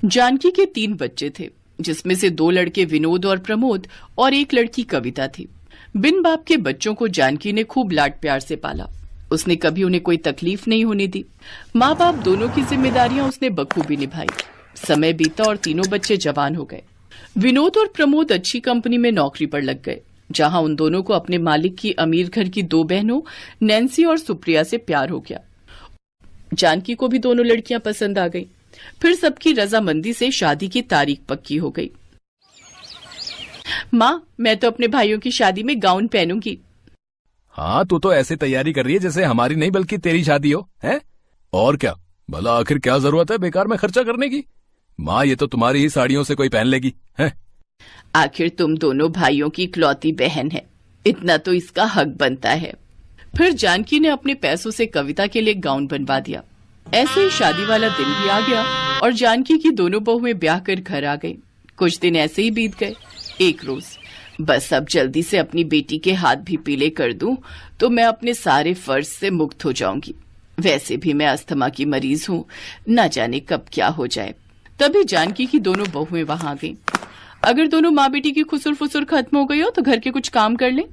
जानकी के 3 बच्चे थे, जिसमें से 2 लड़के विनोद और प्रमोद और एक लड़की कविता थी। बिन बाप के बच्चों को जानकी ने खूब लाड प्यार से पाला। उसने कभी उन्हें कोई तकलीफ नहीं होने दी। माँ बाप दोनों की जिम्मेदारियां उसने बखूबी निभाई। समय बीता और तीनों बच्चे जवान हो गए। विनोद और प्रमोद अच्छी कंपनी में नौकरी पर लग गए, जहां उन दोनों को अपने मालिक की अमीर घर की 2 बहनों नैन्सी और सुप्रिया से प्यार हो गया। जानकी को भी दोनों लड़कियां पसंद आ गई। फिर सबकी रजामंदी से शादी की तारीख पक्की हो गई। माँ, मैं तो अपने भाइयों की शादी में गाउन पहनूंगी। हाँ, तू तो ऐसे तैयारी कर रही है जैसे हमारी नहीं बल्कि तेरी शादी हो, हैं? और क्या भला आखिर क्या जरूरत है बेकार में खर्चा करने की? माँ, ये तो तुम्हारी ही साड़ियों से कोई पहन लेगी, हैं? आखिर तुम दोनों भाइयों की इकलौती बहन है, इतना तो इसका हक बनता है। फिर जानकी ने अपने पैसों से कविता के लिए गाउन बनवा दिया। ऐसे ही शादी वाला दिन भी आ गया और जानकी की दोनों बहुएं ब्याह कर घर आ गईं। कुछ दिन ऐसे ही बीत गए। एक रोज, बस अब जल्दी से अपनी बेटी के हाथ भी पीले कर दूं तो मैं अपने सारे फर्ज से मुक्त हो जाऊंगी। वैसे भी मैं अस्थमा की मरीज हूँ, न जाने कब क्या हो जाए। तभी जानकी की दोनों बहुएं वहां गईं। अगर दोनों माँ बेटी की खुसुर फुसुर खत्म हो गई हो तो घर के कुछ काम कर ले,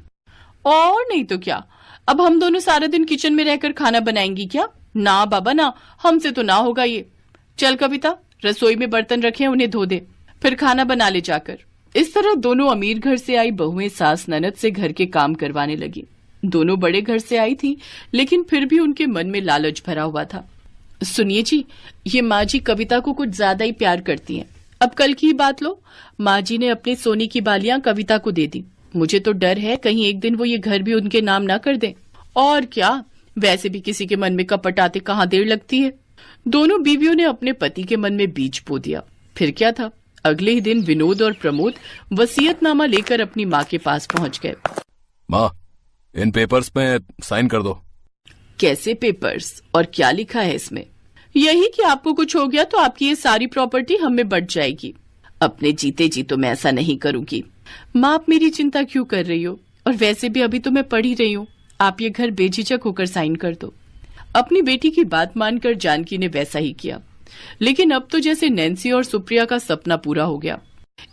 और नहीं तो क्या, अब हम दोनों सारा दिन किचन में रहकर खाना बनाएंगी क्या? ना बाबा ना, हमसे तो ना होगा ये। चल कविता, रसोई में बर्तन रखे हैं, उन्हें धो दे, फिर खाना बना ले जाकर। इस तरह दोनों अमीर घर से आई बहुएं सास ननद से घर के काम करवाने लगी। दोनों बड़े घर से आई थी, लेकिन फिर भी उनके मन में लालच भरा हुआ था। सुनिए जी, ये माँ जी कविता को कुछ ज्यादा ही प्यार करती हैं। अब कल की ही बात लो, माँ जी ने अपने सोने की बालियां कविता को दे दी। मुझे तो डर है कहीं एक दिन वो ये घर भी उनके नाम ना कर दे। और क्या, वैसे भी किसी के मन में कपट आते कहाँ देर लगती है। दोनों बीवियों ने अपने पति के मन में बीज बो दिया। फिर क्या था, अगले ही दिन विनोद और प्रमोद वसीयतनामा लेकर अपनी माँ के पास पहुंच गए। माँ, इन पेपर्स में साइन कर दो। कैसे पेपर्स और क्या लिखा है इसमें? यही कि आपको कुछ हो गया तो आपकी ये सारी प्रॉपर्टी हमें बढ़ जाएगी। अपने जीते जी तो मैं ऐसा नहीं करूंगी। माँ, आप मेरी चिंता क्यों कर रही हो? और वैसे भी अभी तो मैं पढ़ ही रही हूँ। आप ये घर बेझिझक होकर साइन कर दो। अपनी बेटी की बात मानकर जानकी ने वैसा ही किया। लेकिन अब तो जैसे नैन्सी और सुप्रिया का सपना पूरा हो गया।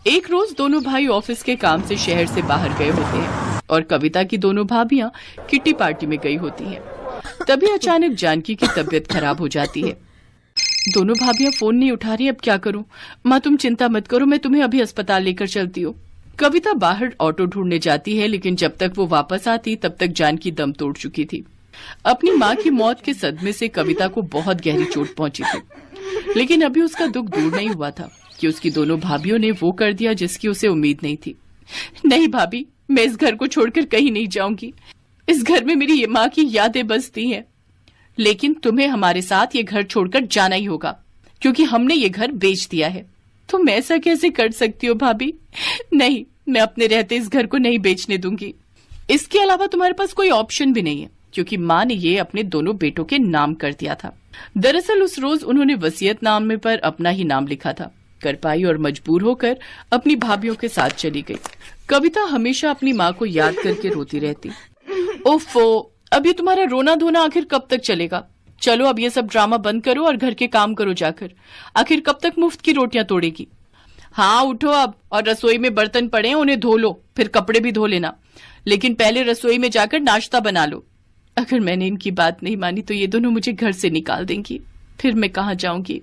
एक रोज दोनों भाई ऑफिस के काम से शहर से बाहर गए होते हैं और कविता की दोनों भाभियां किट्टी पार्टी में गई होती हैं। तभी अचानक जानकी की तबीयत खराब हो जाती है। दोनों भाभियां फोन नहीं उठा रही, अब क्या करूं? माँ, तुम चिंता मत करो, मैं तुम्हें अभी अस्पताल लेकर चलती हूँ। कविता बाहर ऑटो ढूंढने जाती है, लेकिन जब तक वो वापस आती तब तक जानकी दम तोड़ चुकी थी। अपनी माँ की मौत के सदमे से कविता को बहुत गहरी चोट पहुंची थी, लेकिन अभी उसका दुख दूर नहीं हुआ था कि उसकी दोनों भाभियों ने वो कर दिया जिसकी उसे उम्मीद नहीं थी। नहीं भाभी, मैं इस घर को छोड़कर कहीं नहीं जाऊंगी। इस घर में मेरी ये माँ की यादें बसती हैं। लेकिन तुम्हें हमारे साथ ये घर छोड़कर जाना ही होगा, क्योंकि हमने ये घर बेच दिया है। तुम ऐसा कैसे कर सकती हो भाभी? नहीं, मैं अपने रहते इस घर को नहीं बेचने दूंगी। इसके अलावा तुम्हारे पास कोई ऑप्शन भी नहीं है, क्योंकि माँ ने ये अपने दोनों बेटों के नाम कर दिया था। दरअसल उस रोज उन्होंने वसीयतनामे पर अपना ही नाम लिखा था। कर पाई और मजबूर होकर अपनी भाभियों के साथ चली गई। कविता हमेशा अपनी माँ को याद करके रोती रहती। ओफो, अब ये तुम्हारा रोना धोना आखिर कब तक चलेगा? चलो अब ये सब ड्रामा बंद करो और घर के काम करो जाकर। आखिर कब तक मुफ्त की रोटियां तोड़ेगी? हाँ, उठो अब, और रसोई में बर्तन पड़े हैं, उन्हें धो लो, फिर कपड़े भी धो लेना। लेकिन पहले रसोई में जाकर नाश्ता बना लो। अगर मैंने इनकी बात नहीं मानी तो ये दोनों मुझे घर से निकाल देंगी, फिर मैं कहाँ जाऊंगी?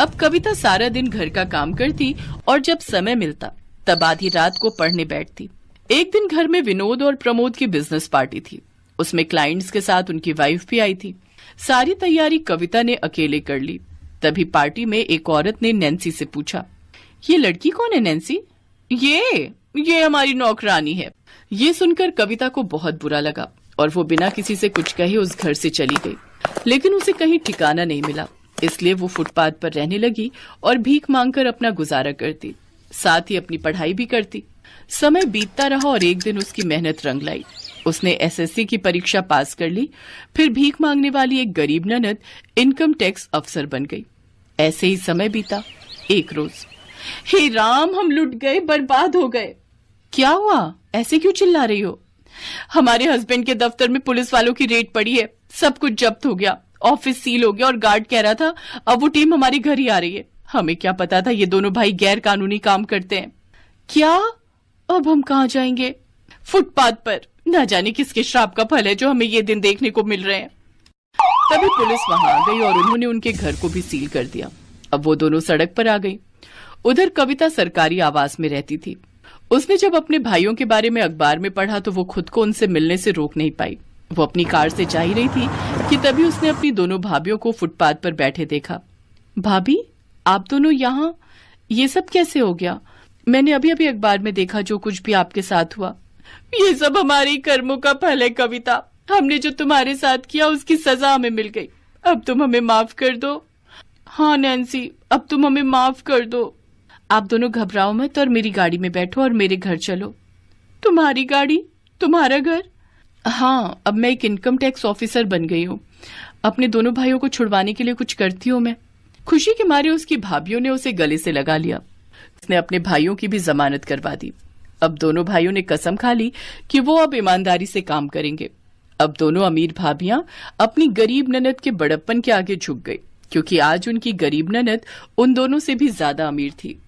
अब कविता सारा दिन घर का काम करती और जब समय मिलता तब आधी रात को पढ़ने बैठती। एक दिन घर में विनोद और प्रमोद की बिजनेस पार्टी थी। उसमें क्लाइंट्स के साथ उनकी वाइफ भी आई थी। सारी तैयारी कविता ने अकेले कर ली। तभी पार्टी में एक औरत ने नैन्सी से पूछा, ये लड़की कौन है नैन्सी? ये हमारी नौकरानी है। ये सुनकर कविता को बहुत बुरा लगा और वो बिना किसी से कुछ कहे उस घर से चली गई। लेकिन उसे कहीं ठिकाना नहीं मिला, इसलिए वो फुटपाथ पर रहने लगी और भीख मांगकर अपना गुजारा करती, साथ ही अपनी पढ़ाई भी करती। समय बीतता रहा और एक दिन उसकी मेहनत रंग लाई। उसने एसएससी की परीक्षा पास कर ली। फिर भीख मांगने वाली एक गरीब ननद इनकम टैक्स अफसर बन गई। ऐसे ही समय बीता। एक रोज, हे राम, हम लुट गए, बर्बाद हो गए। क्या हुआ? ऐसे क्यों चिल्ला रही हो? हमारे हस्बैंड के दफ्तर में पुलिस वालों की रेड पड़ी है, सब कुछ जब्त हो गया ऑफिस सील हो गया और गार्ड कह रहा था अब वो टीम हमारे घर ही आ रही है। हमें क्या पता था ये दोनों भाई गैर कानूनी काम करते हैं। क्या? अब हम कहाँ जाएंगे? फुटपाथ पर। न जाने किसके श्राप का फल है जो हमें ये दिन देखने को मिल रहे हैं। तभी पुलिस वहां आ गई और उन्होंने उनके घर को भी सील कर दिया। अब वो दोनों सड़क पर आ गई। उधर कविता सरकारी आवास में रहती थी। उसने जब अपने भाइयों के बारे में अखबार में पढ़ा तो वो खुद को उनसे मिलने से रोक नहीं पाई। वो अपनी कार से जा ही रही थी कि तभी उसने अपनी दोनों भाभियों को फुटपाथ पर बैठे देखा। भाभी, आप दोनों यहाँ? ये सब कैसे हो गया? मैंने अभी अभी अखबार में देखा जो कुछ भी आपके साथ हुआ। ये सब हमारे कर्मों का फल है कविता। हमने जो तुम्हारे साथ किया उसकी सजा हमें मिल गई। अब तुम हमें माफ कर दो। हाँ नैन्सी, अब तुम हमें माफ कर दो। आप दोनों घबराओ मत और मेरी गाड़ी में बैठो और मेरे घर चलो। तुम्हारी गाड़ी? तुम्हारा घर? हाँ, अब मैं एक इनकम टैक्स ऑफिसर बन गई हूँ। अपने दोनों भाइयों को छुड़वाने के लिए कुछ करती हूँ मैं। खुशी के मारे उसकी भाभियों ने उसे गले से लगा लिया। उसने अपने भाइयों की भी जमानत करवा दी। अब दोनों भाइयों ने कसम खा ली कि वो अब ईमानदारी से काम करेंगे। अब दोनों अमीर भाभियां अपनी गरीब ननद के बड़प्पन के आगे झुक गई, क्योंकि आज उनकी गरीब ननद उन दोनों से भी ज्यादा अमीर थी।